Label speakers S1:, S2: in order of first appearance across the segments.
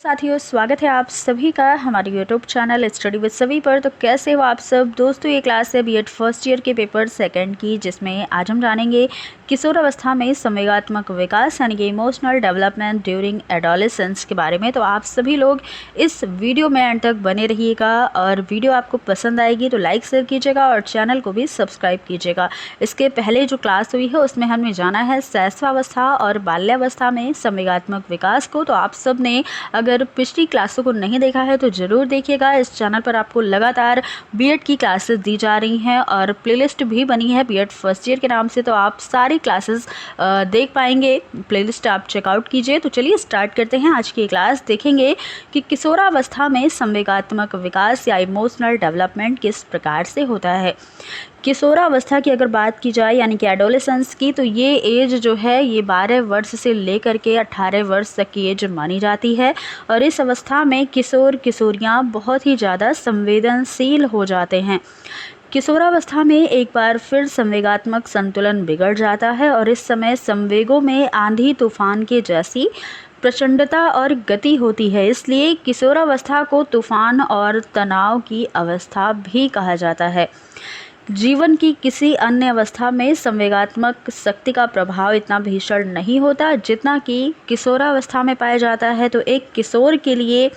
S1: साथियों, स्वागत है आप सभी का हमारे यूट्यूब चैनल स्टडी विद सभी पर। तो कैसे हो आप सब दोस्तों। ये क्लास है बीएड फर्स्ट ईयर के पेपर सेकंड की, जिसमें आज हम जानेंगे किशोर अवस्था में संवेगात्मक विकास यानी कि इमोशनल डेवलपमेंट ड्यूरिंग एडोलेसेंस के बारे में। तो आप सभी लोग इस वीडियो में एंड तक बने रहिएगा और वीडियो आपको पसंद आएगी तो लाइक शेयर कीजिएगा और चैनल को भी सब्सक्राइब कीजिएगा। इसके पहले जो क्लास हुई है उसमें हमने जाना है शैशवावस्था और बाल्यावस्था में संवेगात्मक विकास को। तो आप सब ने अगर पिछली क्लासों को नहीं देखा है तो ज़रूर देखिएगा। इस चैनल पर आपको लगातार बीएड की क्लासेस दी जा रही हैं और प्लेलिस्ट भी बनी है बीएड फर्स्ट ईयर के नाम से, तो आप सारी क्लासेस देख पाएंगे। प्लेलिस्ट आप चेकआउट कीजिए। तो चलिए स्टार्ट करते हैं आज की क्लास। देखेंगे कि किशोरावस्था में संवेगात्मक विकास या इमोशनल डेवलपमेंट किस प्रकार से होता है। किशोरावस्था की अगर बात की जाए यानी कि एडोलेसेंस की, तो ये एज जो है ये 12 वर्ष से लेकर के 18 वर्ष तक की एज मानी जाती है और इस अवस्था में किशोर किशोरियाँ बहुत ही ज़्यादा संवेदनशील हो जाते हैं। किशोरावस्था में एक बार फिर संवेगात्मक संतुलन बिगड़ जाता है और इस समय संवेगों में आंधी तूफान के जैसी प्रचंडता और गति होती है। इसलिए किशोरावस्था को तूफान और तनाव की अवस्था भी कहा जाता है। जीवन की किसी अन्य अवस्था में संवेगात्मक शक्ति का प्रभाव इतना भीषण नहीं होता जितना कि किशोरावस्था में पाया जाता है। तो एक किशोर के लिए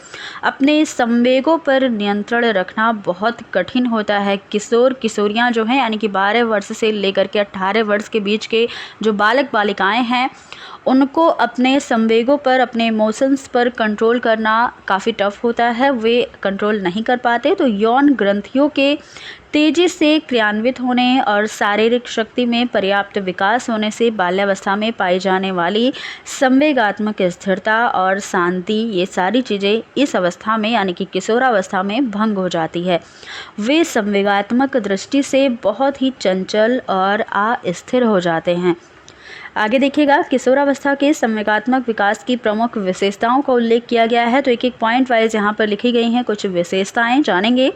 S1: अपने संवेगों पर नियंत्रण रखना बहुत कठिन होता है। किशोर किशोरियां जो हैं यानी कि 12 वर्ष से लेकर के 18 वर्ष के बीच के जो बालक बालिकाएं हैं, उनको अपने संवेगों पर, अपने इमोशंस पर कंट्रोल करना काफ़ी टफ होता है। वे कंट्रोल नहीं कर पाते। तो यौन ग्रंथियों के तेज़ी से क्रियान्वित होने और शारीरिक शक्ति में पर्याप्त विकास होने से बाल्यावस्था में पाई जाने वाली संवेगात्मक स्थिरता और शांति, ये सारी चीज़ें इस अवस्था में यानी कि किशोरावस्था में भंग हो जाती है। वे संवेगात्मक दृष्टि से बहुत ही चंचल और अस्थिर हो जाते हैं। आगे देखिएगा, किशोरावस्था के संवेगात्मक विकास की प्रमुख विशेषताओं का उल्लेख किया गया है। तो एक एक पॉइंट वाइज यहाँ पर लिखी गई हैं कुछ विशेषताएं, जानेंगे।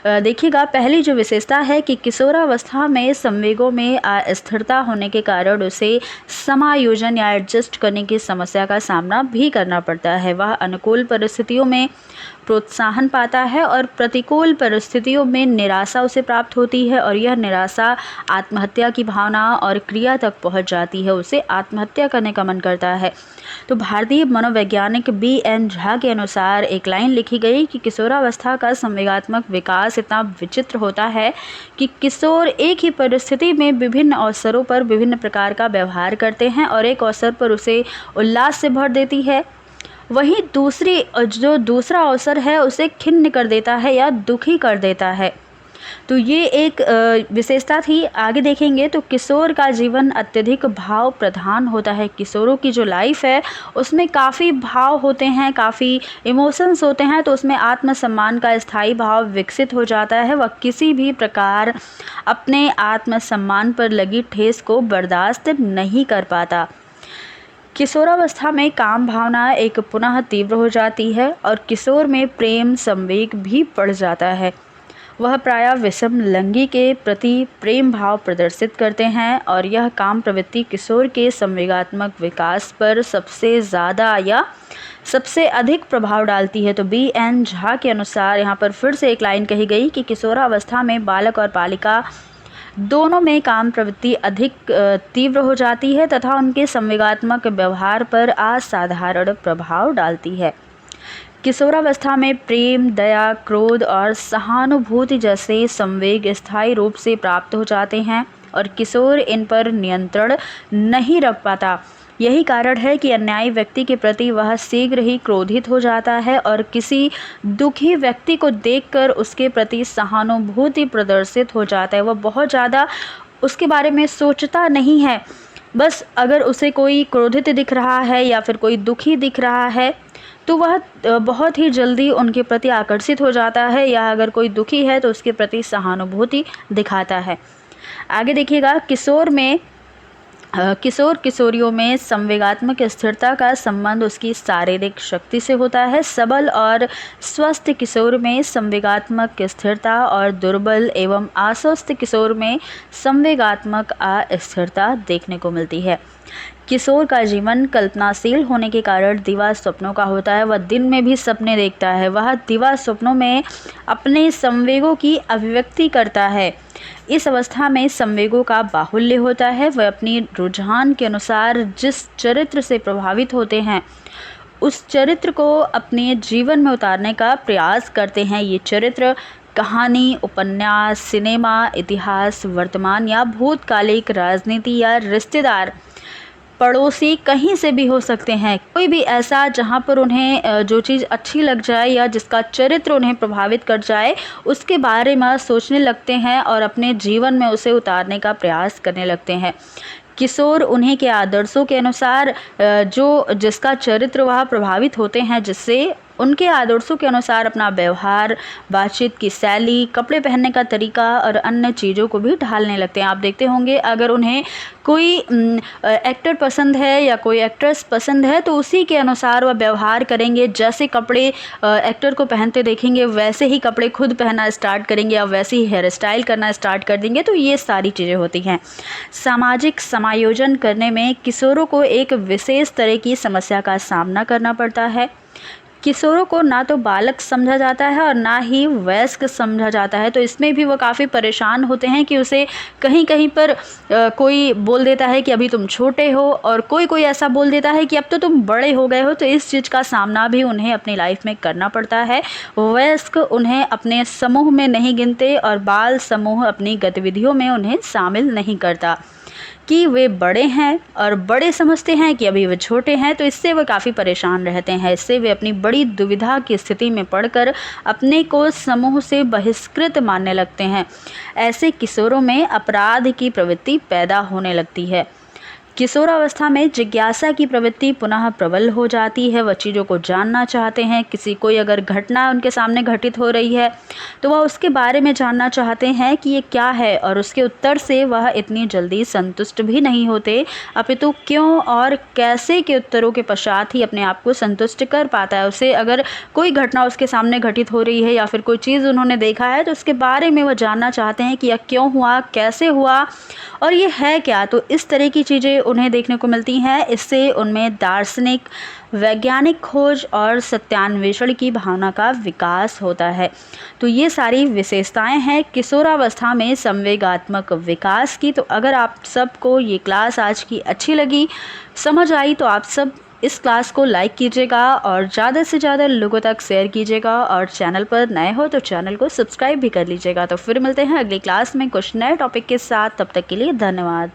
S1: देखिएगा, पहली जो विशेषता है कि किशोरावस्था में संवेगों में अस्थिरता होने के कारण उसे समायोजन या एडजस्ट करने की समस्या का सामना भी करना पड़ता है। वह अनुकूल परिस्थितियों में प्रोत्साहन पाता है और प्रतिकूल परिस्थितियों में निराशा उसे प्राप्त होती है और यह निराशा आत्महत्या की भावना और क्रिया तक पहुंच जाती है। उसे आत्महत्या करने का मन करता है। तो भारतीय मनोवैज्ञानिक बी.एन. झा के अनुसार एक लाइन लिखी गई कि किशोरावस्था का संवेगात्मक विकास इतना विचित्र होता है कि किशोर एक ही परिस्थिति में विभिन्न अवसरों पर विभिन्न प्रकार का व्यवहार करते हैं और एक अवसर पर उसे उल्लास से भर देती है, वहीं दूसरा अवसर है उसे खिन्न कर देता है या दुखी कर देता है। तो ये एक विशेषता थी। आगे देखेंगे तो किशोर का जीवन अत्यधिक भाव प्रधान होता है। किशोरों की जो लाइफ है उसमें काफ़ी भाव होते हैं, काफ़ी इमोशंस होते हैं, तो उसमें आत्मसम्मान का स्थायी भाव विकसित हो जाता है। वह किसी भी प्रकार अपने आत्मसम्मान पर लगी ठेस को बर्दाश्त नहीं कर पाता। किशोरावस्था में काम भावना एक पुनः तीव्र हो जाती है और किशोर में प्रेम संवेग भी बढ़ जाता है। वह प्रायः विषम लिंगी के प्रति प्रेम भाव प्रदर्शित करते हैं और यह काम प्रवृत्ति किशोर के संवेगात्मक विकास पर सबसे ज़्यादा या सबसे अधिक प्रभाव डालती है। तो बी.एन. झा के अनुसार यहाँ पर फिर से एक लाइन कही गई कि किशोरावस्था में बालक और बालिका दोनों में काम प्रवृत्ति अधिक तीव्र हो जाती है तथा उनके संवेगात्मक व्यवहार पर असाधारण प्रभाव डालती है। किशोरावस्था में प्रेम, दया, क्रोध और सहानुभूति जैसे संवेग स्थायी रूप से प्राप्त हो जाते हैं और किशोर इन पर नियंत्रण नहीं रख पाता। यही कारण है कि अन्यायी व्यक्ति के प्रति वह शीघ्र ही क्रोधित हो जाता है और किसी दुखी व्यक्ति को देखकर उसके प्रति सहानुभूति प्रदर्शित हो जाता है। वह बहुत ज़्यादा उसके बारे में सोचता नहीं है, बस अगर उसे कोई क्रोधित दिख रहा है या फिर कोई दुखी दिख रहा है तो वह बहुत ही जल्दी उनके प्रति आकर्षित हो जाता है, या अगर कोई दुखी है तो उसके प्रति सहानुभूति दिखाता है। आगे देखिएगा, किशोर किशोरियों में संवेगात्मक स्थिरता का संबंध उसकी शारीरिक शक्ति से होता है। सबल और स्वस्थ किशोर में संवेगात्मक स्थिरता और दुर्बल एवं अस्वस्थ किशोर में संवेगात्मक अस्थिरता देखने को मिलती है। किशोर का जीवन कल्पनाशील होने के कारण दिवा स्वप्नों का होता है। वह दिन में भी सपने देखता है। वह दिवा स्वप्नों में अपने संवेगों की अभिव्यक्ति करता है। इस अवस्था में संवेगों का बाहुल्य होता है। वह अपनी रुझान के अनुसार जिस चरित्र से प्रभावित होते हैं उस चरित्र को अपने जीवन में उतारने का प्रयास करते हैं। ये चरित्र कहानी, उपन्यास, सिनेमा, इतिहास, वर्तमान या भूतकालिक, राजनीति या रिश्तेदार, पड़ोसी, कहीं से भी हो सकते हैं। कोई भी ऐसा जहाँ पर उन्हें जो चीज़ अच्छी लग जाए या जिसका चरित्र उन्हें प्रभावित कर जाए, उसके बारे में सोचने लगते हैं और अपने जीवन में उसे उतारने का प्रयास करने लगते हैं। किशोर उन्हीं के आदर्शों के अनुसार जिसका चरित्र वह प्रभावित होते हैं, जिससे उनके आदर्शों के अनुसार अपना व्यवहार, बातचीत की शैली, कपड़े पहनने का तरीका और अन्य चीज़ों को भी ढालने लगते हैं। आप देखते होंगे अगर उन्हें कोई एक्टर पसंद है या कोई एक्ट्रेस पसंद है तो उसी के अनुसार वह व्यवहार करेंगे। जैसे कपड़े एक्टर को पहनते देखेंगे वैसे ही कपड़े खुद पहनना स्टार्ट करेंगे या वैसे ही हेयर स्टाइल करना स्टार्ट कर देंगे। तो ये सारी चीज़ें होती हैं। सामाजिक समायोजन करने में किशोरों को एक विशेष तरह की समस्या का सामना करना पड़ता है। किशोरों को ना तो बालक समझा जाता है और ना ही वयस्क समझा जाता है। तो इसमें भी वो काफ़ी परेशान होते हैं कि उसे कहीं कहीं पर कोई बोल देता है कि अभी तुम छोटे हो और कोई ऐसा बोल देता है कि अब तो तुम बड़े हो गए हो। तो इस चीज़ का सामना भी उन्हें अपनी लाइफ में करना पड़ता है। वयस्क उन्हें अपने समूह में नहीं गिनते और बाल समूह अपनी गतिविधियों में उन्हें शामिल नहीं करता कि वे बड़े हैं और बड़े समझते हैं कि अभी वे छोटे हैं। तो इससे वे काफ़ी परेशान रहते हैं। इससे वे अपनी बड़ी दुविधा की स्थिति में पड़कर अपने को समूह से बहिष्कृत मानने लगते हैं। ऐसे किशोरों में अपराध की प्रवृत्ति पैदा होने लगती है। किशोरावस्था में जिज्ञासा की प्रवृत्ति पुनः प्रबल हो जाती है। वह चीज़ों को जानना चाहते हैं। कोई अगर घटना उनके सामने घटित हो रही है तो वह उसके बारे में जानना चाहते हैं कि ये क्या है, और उसके उत्तर से वह इतनी जल्दी संतुष्ट भी नहीं होते, अपितु क्यों और कैसे के उत्तरों के पश्चात ही अपने आप को संतुष्ट कर पाता है। उसे अगर कोई घटना उसके सामने घटित हो रही है या फिर कोई चीज़ उन्होंने देखा है तो उसके बारे में वह जानना चाहते हैं कि यह क्यों हुआ, कैसे हुआ और ये है क्या। तो इस तरह की चीज़ें उन्हें देखने को मिलती हैं। इससे उनमें दार्शनिक, वैज्ञानिक खोज और सत्यान्वेषण की भावना का विकास होता है। तो ये सारी विशेषताएं हैं किशोरावस्था में संवेगात्मक विकास की। तो अगर आप सबको ये क्लास आज की अच्छी लगी, समझ आई, तो आप सब इस क्लास को लाइक कीजिएगा और ज़्यादा से ज़्यादा लोगों तक शेयर कीजिएगा, और चैनल पर नए हो तो चैनल को सब्सक्राइब भी कर लीजिएगा। तो फिर मिलते हैं अगली क्लास में कुछ नए टॉपिक के साथ। तब तक के लिए धन्यवाद।